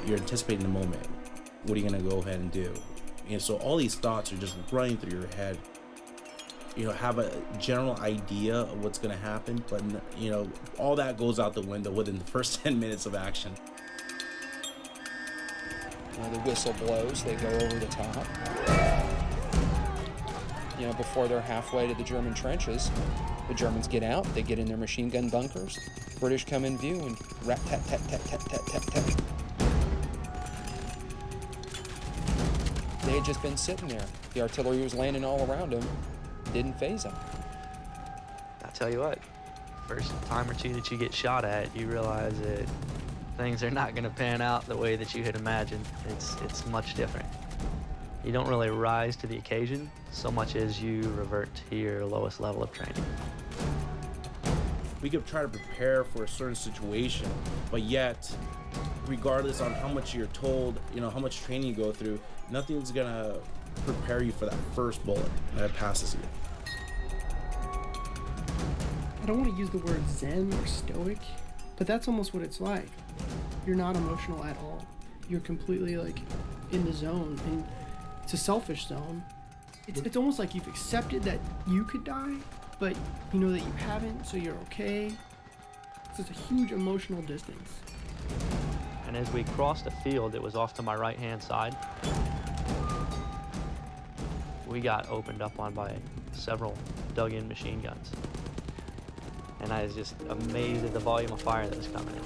you're anticipating the moment. What are you going to go ahead and do? And so all these thoughts are just running through your head. You know, have a general idea of what's going to happen, but you know, all that goes out the window within the first 10 minutes of action. You know, the whistle blows, they go over the top. You know, before they're halfway to the German trenches, the Germans get out, they get in their machine gun bunkers, British come in view and rat-tat-tat-tat-tat-tat-tat-tat. They had just been sitting there. The artillery was landing all around them. Didn't phase them. I tell you what, first time or two that you get shot at, you realize that things are not going to pan out the way that you had imagined. It's much different. You don't really rise to the occasion so much as you revert to your lowest level of training. We could try to prepare for a certain situation, but yet, regardless on how much you're told, you know, how much training you go through, nothing's gonna prepare you for that first bullet that passes you. I don't want to use the word zen or stoic, but that's almost what it's like. You're not emotional at all. You're completely like in the zone, and it's a selfish zone. It's almost like you've accepted that you could die, but you know that you haven't, so you're okay. So it's a huge emotional distance. And as we crossed a field that was off to my right-hand side, we got opened up on by several dug-in machine guns. And I was just amazed at the volume of fire that was coming in.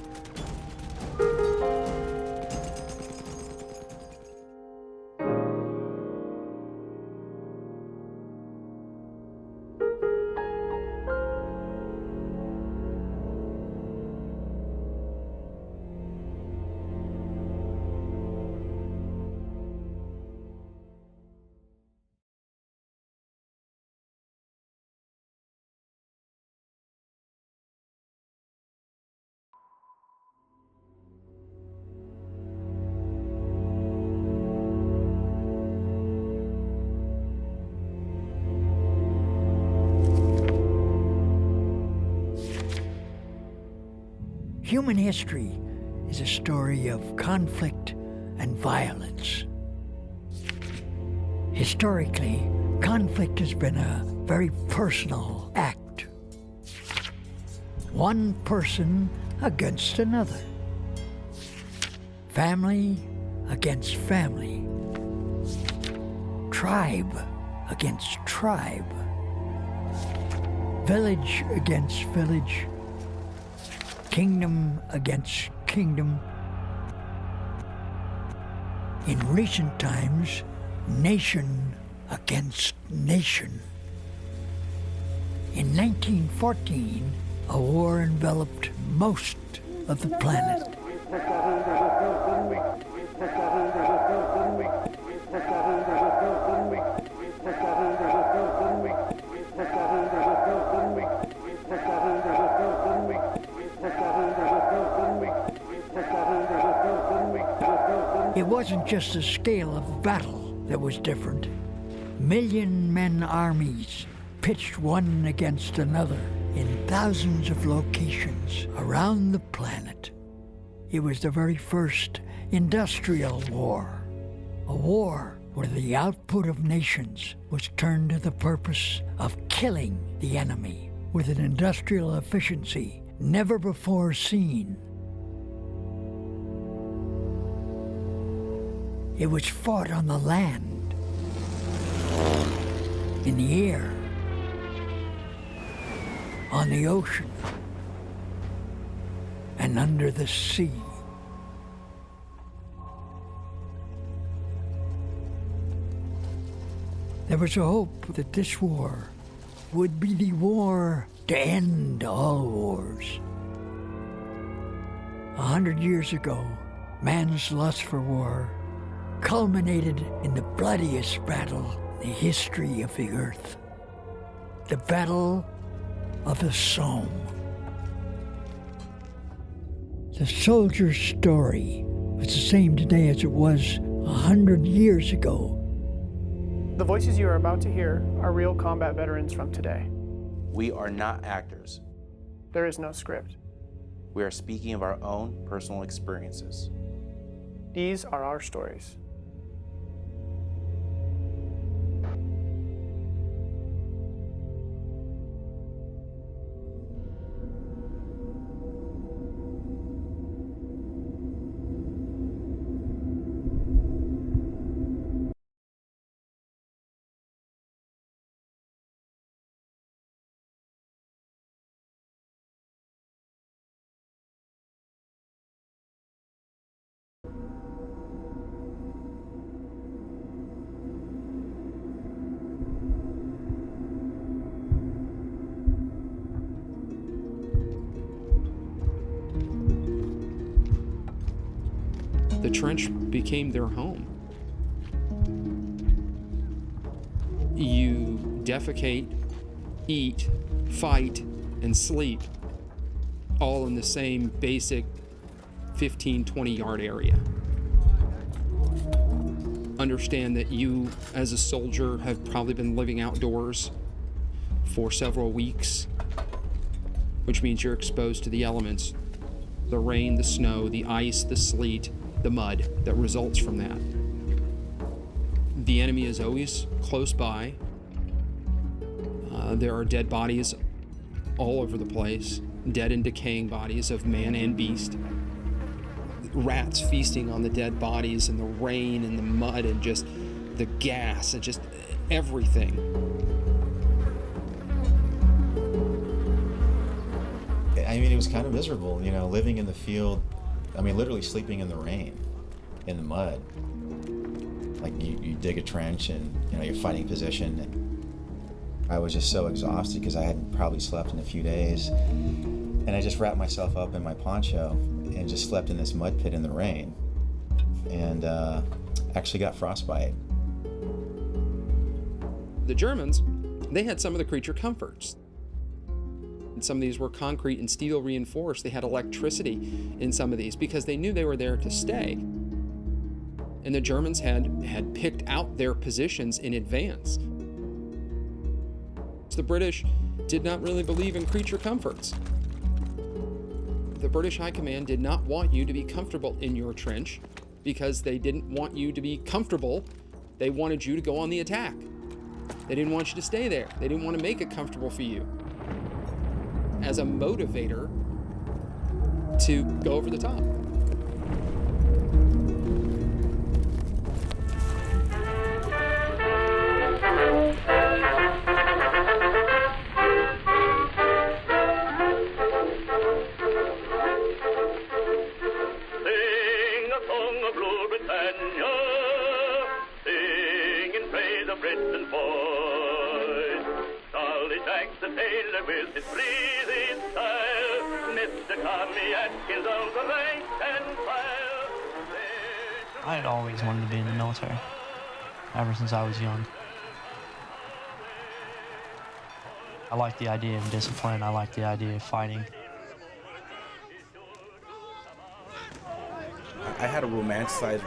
Human history is a story of conflict and violence. Historically, conflict has been a very personal act. One person against another. Family against family. Tribe against tribe. Village against village. Kingdom against kingdom. In recent times, nation against nation. In 1914, a war enveloped most of the planet. It wasn't just the scale of battle that was different. Million-man armies pitched one against another in thousands of locations around the planet. It was the very first industrial war, a war where the output of nations was turned to the purpose of killing the enemy with an industrial efficiency never before seen. It was fought on the land, in the air, on the ocean, and under the sea. There was a hope that this war would be the war to end all wars. 100 years ago, man's lust for war culminated in the bloodiest battle in the history of the earth, the Battle of the Somme. The soldier's story is the same today as it was 100 years ago. The voices you are about to hear are real combat veterans from today. We are not actors. There is no script. We are speaking of our own personal experiences. These are our stories. The trench became their home. You defecate, eat, fight, and sleep all in the same basic 15, 20-yard area. Understand that you, as a soldier, have probably been living outdoors for several weeks, which means you're exposed to the elements, the rain, the snow, the ice, the sleet, the mud that results from that. The enemy is always close by. There are dead bodies all over the place, dead and decaying bodies of man and beast. Rats feasting on the dead bodies, and the rain and the mud and just the gas and just everything. I mean, it was kind of miserable, you know, living in the field. I mean, literally sleeping in the rain, in the mud. Like you dig a trench and, you know, you're fighting position. I was just so exhausted because I hadn't probably slept in a few days. And I just wrapped myself up in my poncho and just slept in this mud pit in the rain. And actually got frostbite. The Germans, they had some of the creature comforts. And some of these were concrete and steel reinforced. They had electricity in some of these because they knew they were there to stay. And the Germans had picked out their positions in advance. The British did not really believe in creature comforts. The British High Command did not want you to be comfortable in your trench because they didn't want you to be comfortable. They wanted you to go on the attack. They didn't want you to stay there. They didn't want to make it comfortable for you as a motivator to go over the top. I had always wanted to be in the military, ever since I was young. I like the idea of discipline. I like the idea of fighting. I had a romanticized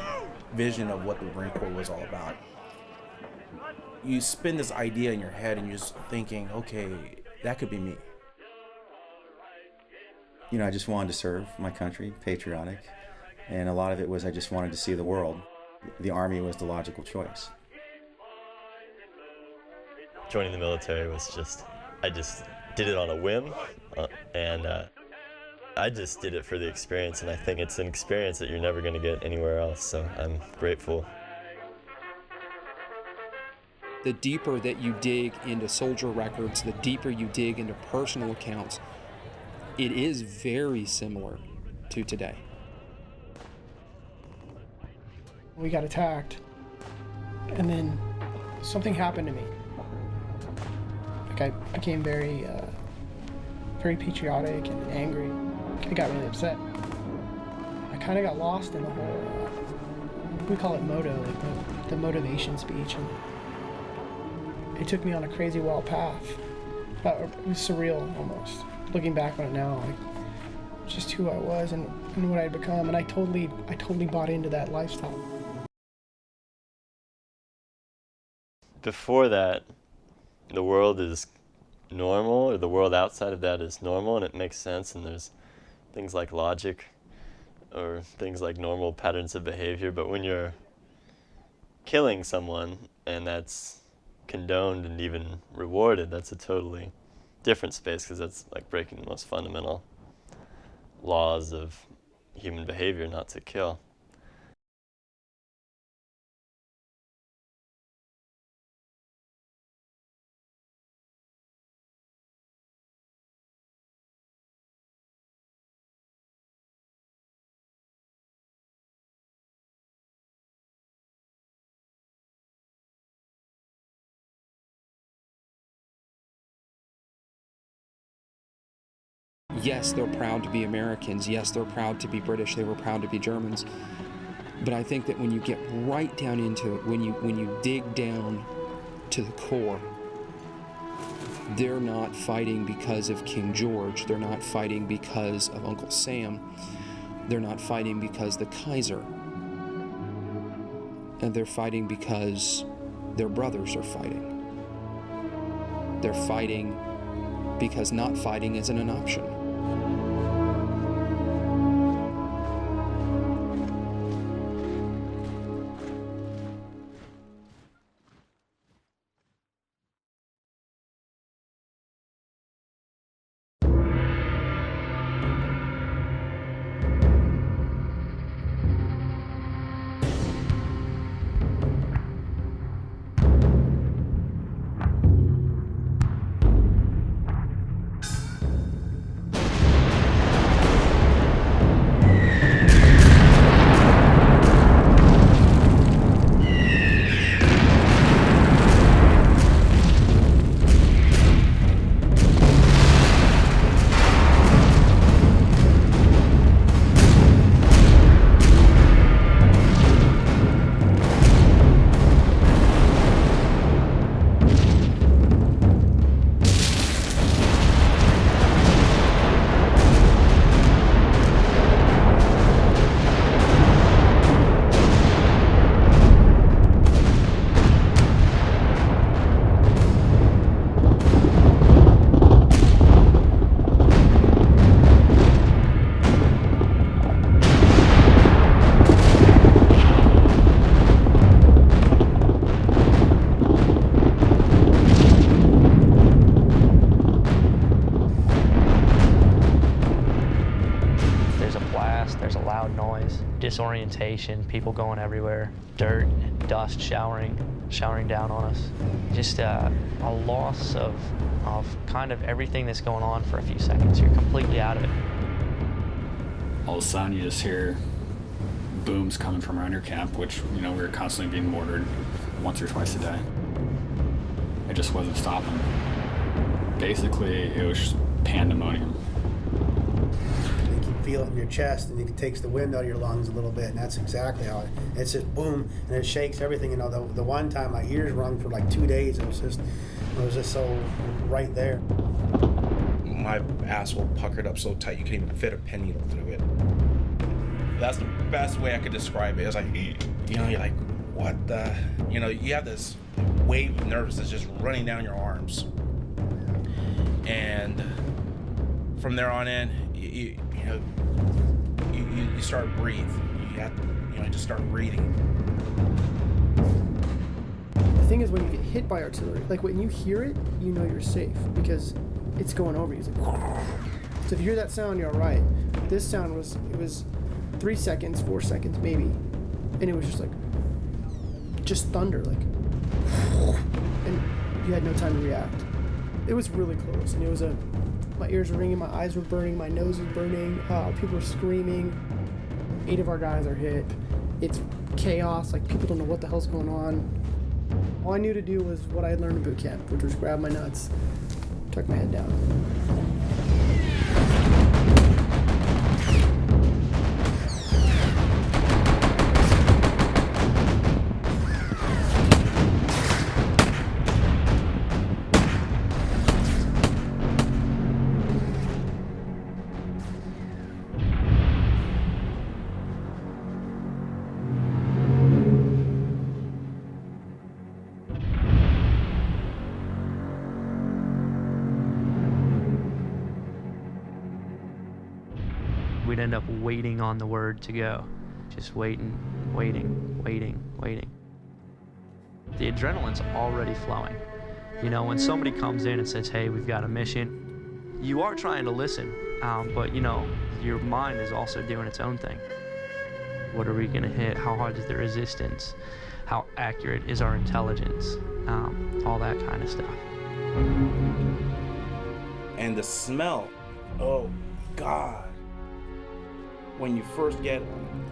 vision of what the Marine Corps was all about. You spin this idea in your head and you're just thinking, okay, that could be me. You know, I just wanted to serve my country, patriotic. And a lot of it was I just wanted to see the world. The Army was the logical choice. Joining the military was I just did it on a whim, and I just did it for the experience, and I think it's an experience that you're never going to get anywhere else, so I'm grateful. The deeper that you dig into soldier records, the deeper you dig into personal accounts, it is very similar to today. We got attacked, and then something happened to me. Like I became very patriotic and angry. I got really upset. I kind of got lost in the whole, we call it moto, like the motivation speech, and it took me on a crazy wild path. It was surreal almost. Looking back on it now, like just who I was and what I'd become, and I totally bought into that lifestyle. Before that, the world is normal, or the world outside of that is normal, and it makes sense, and there's things like logic or things like normal patterns of behavior, but when you're killing someone and that's condoned and even rewarded, that's a totally different space, because that's like breaking the most fundamental laws of human behavior, not to kill. Yes, they're proud to be Americans. Yes, they're proud to be British. They were proud to be Germans. But I think that when you get right down into it, when you dig down to the core, they're not fighting because of King George. They're not fighting because of Uncle Sam. They're not fighting because the Kaiser. And they're fighting because their brothers are fighting. They're fighting because not fighting isn't an option. Disorientation, people going everywhere, dirt and dust showering down on us. Just a loss of kind of everything that's going on for a few seconds. You're completely out of it. All of a sudden you just hear booms coming from around your camp, which, you know, we were constantly being mortared once or twice a day. It just wasn't stopping. Basically, it was just pandemonium. You can feel it in your chest, and it takes the wind out of your lungs a little bit, and that's exactly how it's just boom, and it shakes everything. You know, the one time my ears rung for like 2 days, it was just so right there. My asshole puckered up so tight you couldn't even fit a pen needle through it. That's the best way I could describe it. It was like, you know, you're like, what the, you know, you have this wave of nervousness just running down your arms. And from there on in, you start to breathe. You have to, you know, just start breathing. The thing is, when you get hit by artillery, like when you hear it, you know you're safe because it's going over you. It's like, so if you hear that sound, you're all right. This sound was 3 seconds, 4 seconds maybe, and it was just thunder, like, and you had no time to react. It was really close, and it was my ears were ringing, my eyes were burning, my nose was burning, people were screaming. 8 of our guys are hit. It's chaos, like people don't know what the hell's going on. All I knew to do was what I had learned in boot camp, which was grab my nuts, tuck my head down. you'd end up waiting on the word to go. Just waiting. The adrenaline's already flowing. You know, when somebody comes in and says, hey, we've got a mission, you are trying to listen, but you know, your mind is also doing its own thing. What are we gonna hit? How hard is the resistance? How accurate is our intelligence? All that kind of stuff. And the smell, oh God. When you first get,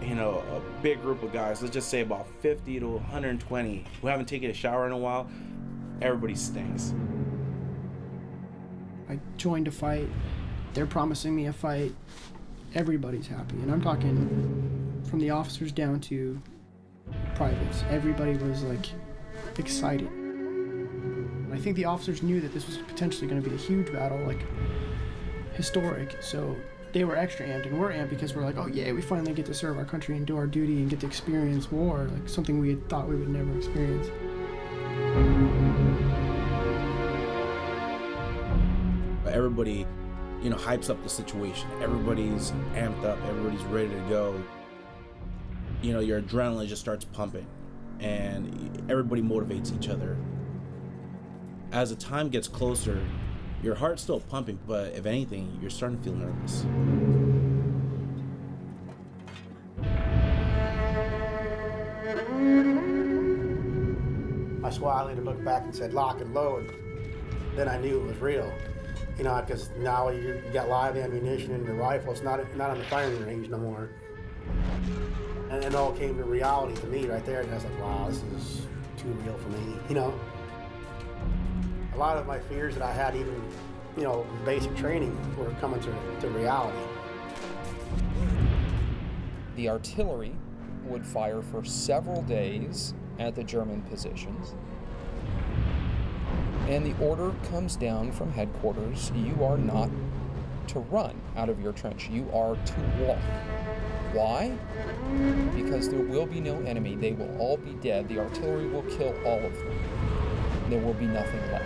you know, a big group of guys, let's just say about 50 to 120, who haven't taken a shower in a while, everybody stinks. I joined a fight, they're promising me a fight, everybody's happy. And I'm talking from the officers down to privates. Everybody was like excited. I think the officers knew that this was potentially going to be a huge battle, like historic, so they were extra amped, and we're amped because we're like, oh yeah, we finally get to serve our country and do our duty and get to experience war, like something we had thought we would never experience. Everybody, you know, hypes up the situation. Everybody's amped up, everybody's ready to go. You know, your adrenaline just starts pumping, and everybody motivates each other. As the time gets closer, your heart's still pumping, but if anything, you're starting to feel nervous. My squad leader looked back and said, lock and load. Then I knew it was real. You know, because now you got live ammunition in your rifle. It's not on the firing range no more. And it all came to reality to me right there. And I was like, wow, this is too real for me, you know? A lot of my fears that I had, even, you know, basic training, were coming to reality. The artillery would fire for several days at the German positions. And the order comes down from headquarters, you are not to run out of your trench, you are to walk. Why? Because there will be no enemy, they will all be dead, the artillery will kill all of them. There will be nothing left.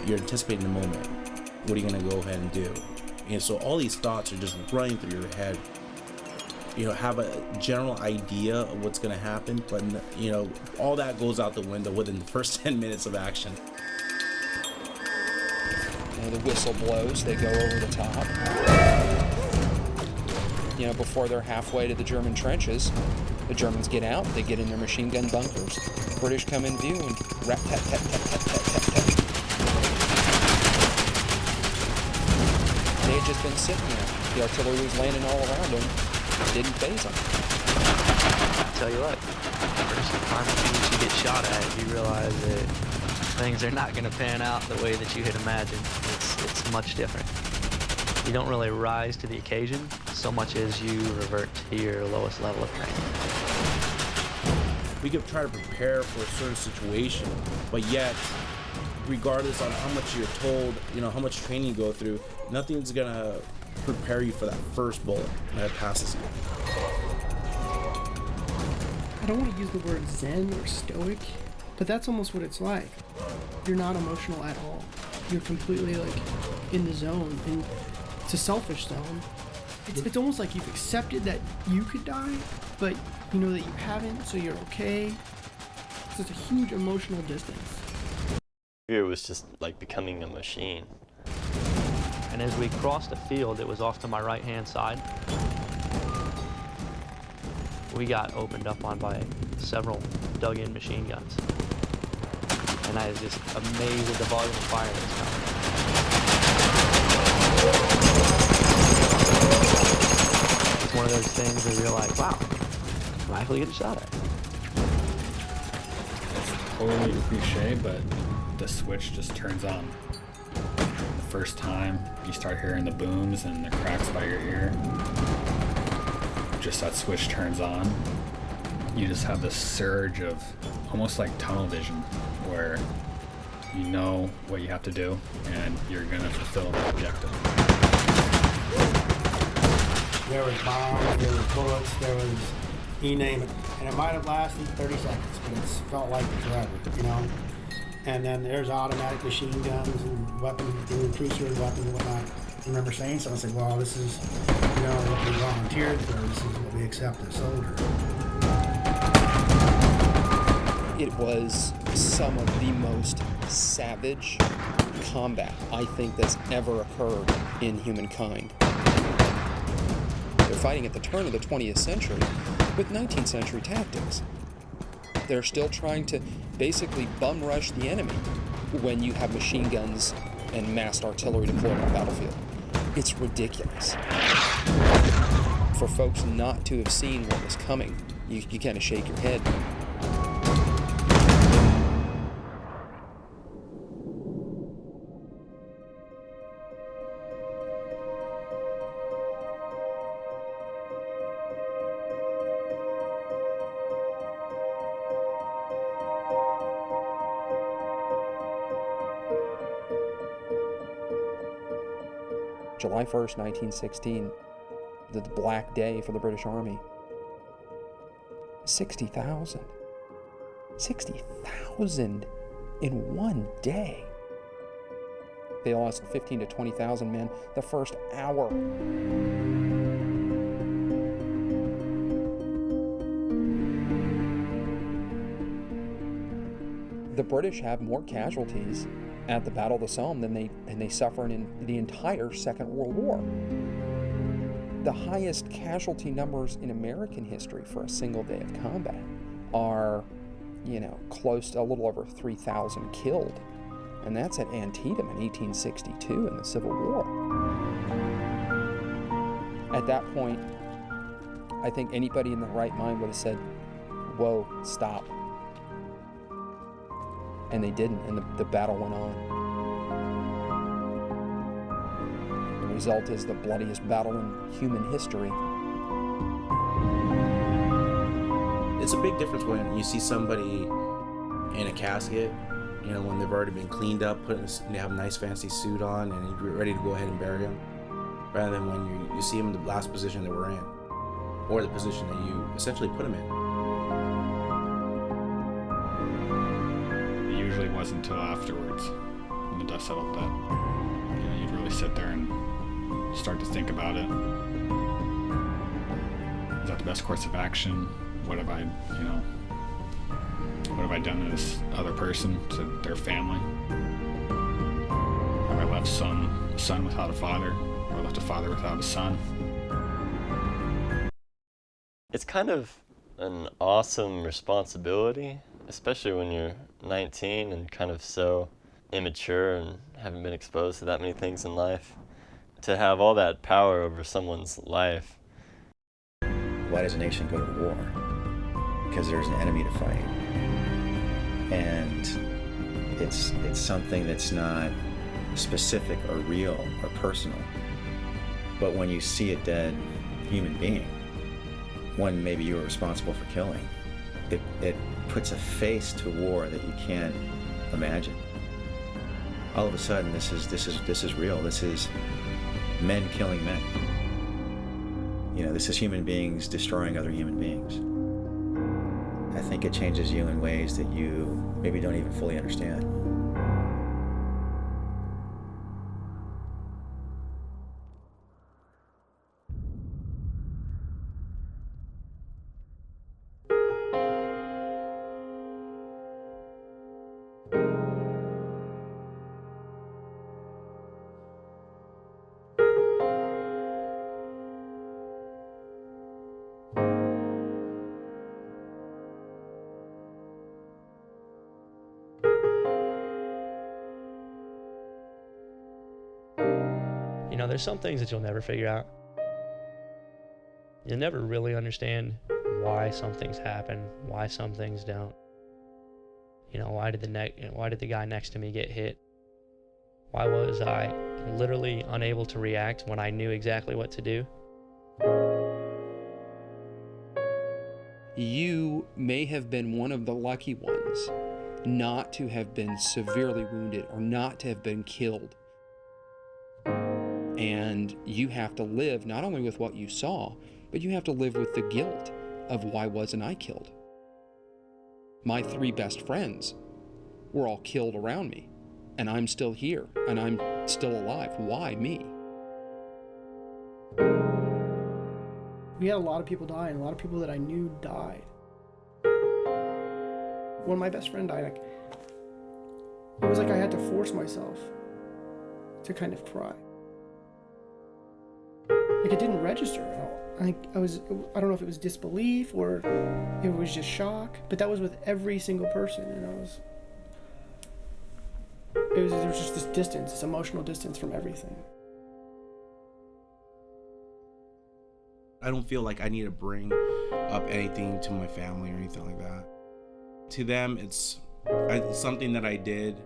You're anticipating the moment. What are you gonna go ahead and do? And so all these thoughts are just running through your head. You know, have a general idea of what's gonna happen, but you know, all that goes out the window within the first 10 minutes of action. And the whistle blows, they go over the top. You know, before they're halfway to the German trenches, the Germans get out, they get in their machine gun bunkers. The British come in view and rat-tat-tat-tat-tat-tat-tat. They had just been sitting there. The artillery was landing all around them. It didn't faze them. I tell you what, first time that you get shot at, you realize that things are not going to pan out the way that you had imagined. It's much different. You don't really rise to the occasion so much as you revert to your lowest level of training. We could try to prepare for a certain situation, but yet, regardless on how much you're told, you know, how much training you go through, nothing's gonna prepare you for that first bullet that passes you. I don't want to use the word zen or stoic, but that's almost what it's like. You're not emotional at all. You're completely like in the zone, and it's a selfish zone. It's almost like you've accepted that you could die, but you know that you haven't, so you're okay. It's just a huge emotional distance. It was just like becoming a machine. And as we crossed the field, it was off to my right-hand side. We got opened up on by several dug-in machine guns. And I was just amazed at the volume of fire that's coming. It's one of those things where you're like, wow, I'm actually getting shot at. It's totally cliche, but the switch just turns on. The first time you start hearing the booms and the cracks by your ear, just that switch turns on. you just have this surge of almost like tunnel vision where you know what you have to do and you're going to fulfill the objective. There was bombs, there was bullets, there was, you name it. And it might have lasted 30 seconds, but it's felt like forever, you know? And then there's automatic machine guns and weapons, and cruiser weapons and whatnot. I remember saying something, I said, well, this is, you know, what we volunteered for, this is what we accept as soldiers. It was some of the most savage combat I think that's ever occurred in humankind. They're fighting at the turn of the 20th century with 19th century tactics. They're still trying to basically bum rush the enemy when you have machine guns and massed artillery deployed on the battlefield. It's ridiculous. For folks not to have seen what was coming, you kind of shake your head. July 1st, 1916, the Black Day for the British Army. 60,000. 60,000 in one day. They lost 15 to 20,000 men the first hour. The British have more casualties at the Battle of the Somme than they suffer in the entire Second World War. The highest casualty numbers in American history for a single day of combat are, close to a little over 3,000 killed. And that's at Antietam in 1862 in the Civil War. At that point, I think anybody in their right mind would have said, whoa, stop. And they didn't, and the battle went on. The result is the bloodiest battle in human history. It's a big difference when you see somebody in a casket, when they've already been cleaned up, they have a nice fancy suit on, and you're ready to go ahead and bury them, rather than when you see them in the last position they were in, or the position that you essentially put them in. It wasn't until afterwards, when the dust settled, that you'd really sit there and start to think about it. Is that the best course of action? What have I done to this other person, to their family? Have I left a son without a father, or left a father without a son? It's kind of an awesome responsibility, especially when you're 19 and kind of so immature and haven't been exposed to that many things in life. To have all that power over someone's life. Why does a nation go to war? Because there's an enemy to fight. And it's something that's not specific or real or personal. But when you see a dead human being, one maybe you were responsible for killing, it puts a face to war that you can't imagine. All of a sudden, this is real. This is men killing men. This is human beings destroying other human beings. I think it changes you in ways that you maybe don't even fully understand. There's some things that you'll never figure out. You'll never really understand why some things happen, why some things don't. Why did the guy next to me get hit? Why was I literally unable to react when I knew exactly what to do? You may have been one of the lucky ones not to have been severely wounded or not to have been killed. And you have to live not only with what you saw, but you have to live with the guilt of why wasn't I killed? My 3 best friends were all killed around me, and I'm still here, and I'm still alive. Why me? We had a lot of people die, and a lot of people that I knew died. When my best friend died, it was like I had to force myself to kind of cry. Like, it didn't register at all. I don't know if it was disbelief or it was just shock, but that was with every single person, and there was just this distance, this emotional distance from everything. I don't feel like I need to bring up anything to my family or anything like that. To them, it's something that I did.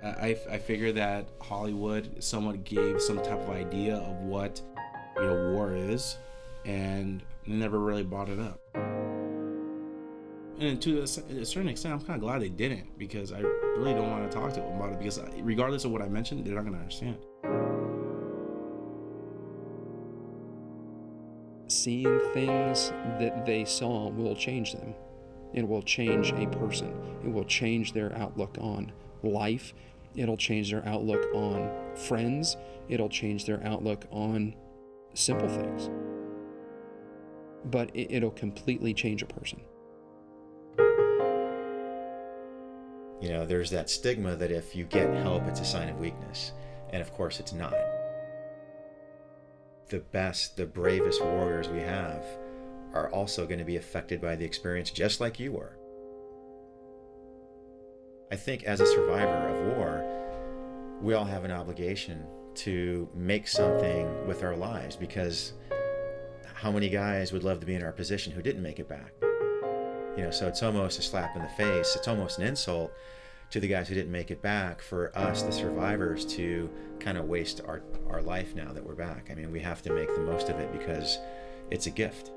I figure that Hollywood somewhat gave some type of idea of what, war is, and never really brought it up. And to a certain extent, I'm kind of glad they didn't, because I really don't want to talk to them about it, because regardless of what I mentioned, they're not going to understand. Seeing things that they saw will change them. It will change a person. It will change their outlook on life. It'll change their outlook on friends. It'll change their outlook on simple things. But it'll completely change a person. There's that stigma that if you get help, it's a sign of weakness. And of course, it's not. The best, the bravest warriors we have are also going to be affected by the experience just like you were. I think as a survivor of war, we all have an obligation to make something with our lives, because how many guys would love to be in our position who didn't make it back? So it's almost a slap in the face. It's almost an insult to the guys who didn't make it back for us, the survivors, to kind of waste our life now that we're back. I mean, we have to make the most of it because it's a gift.